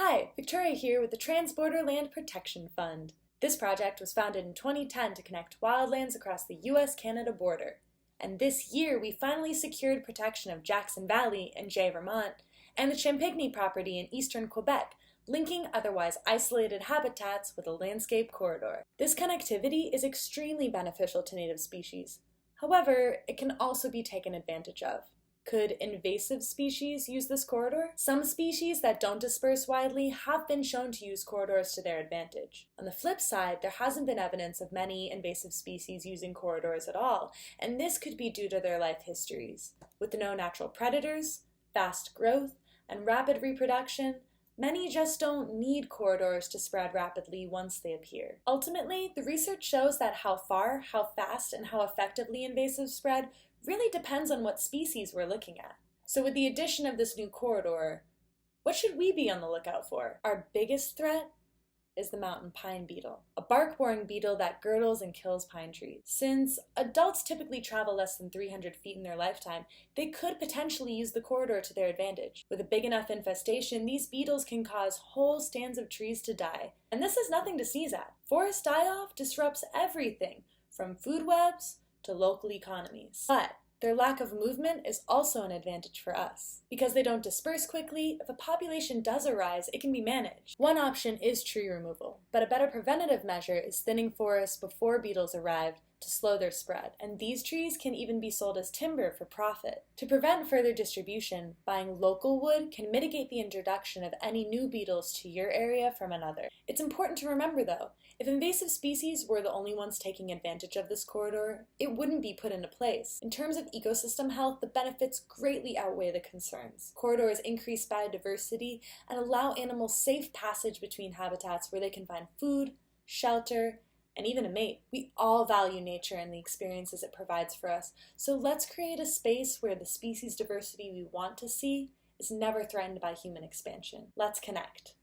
Hi, Victoria here with the Transborder Land Protection Fund. This project was founded in 2010 to connect wildlands across the US-Canada border. And this year we finally secured protection of Jackson Valley in Jay, Vermont, and the Champigny property in eastern Quebec, linking otherwise isolated habitats with a landscape corridor. This connectivity is extremely beneficial to native species. However, it can also be taken advantage of. Could invasive species use this corridor? Some species that don't disperse widely have been shown to use corridors to their advantage. On the flip side, there hasn't been evidence of many invasive species using corridors at all, and this could be due to their life histories. With no natural predators, fast growth, and rapid reproduction, many just don't need corridors to spread rapidly once they appear. Ultimately, the research shows that how far, how fast, and how effectively invasives spread really depends on what species we're looking at. So with the addition of this new corridor, what should we be on the lookout for? Our biggest threat is the mountain pine beetle, a bark-boring beetle that girdles and kills pine trees. Since adults typically travel less than 300 feet in their lifetime, they could potentially use the corridor to their advantage. With a big enough infestation, these beetles can cause whole stands of trees to die. And this is nothing to sneeze at. Forest die-off disrupts everything, from food webs to local economies. But their lack of movement is also an advantage for us. Because they don't disperse quickly, if a population does arise, it can be managed. One option is tree removal, but a better preventative measure is thinning forests before beetles arrive to slow their spread, and these trees can even be sold as timber for profit. To prevent further distribution, buying local wood can mitigate the introduction of any new beetles to your area from another. It's important to remember though, if invasive species were the only ones taking advantage of this corridor, it wouldn't be put into place. In terms of ecosystem health, the benefits greatly outweigh the concerns. Corridors increase biodiversity and allow animals safe passage between habitats where they can find food, shelter, and even a mate. We all value nature and the experiences it provides for us, so let's create a space where the species diversity we want to see is never threatened by human expansion. Let's connect.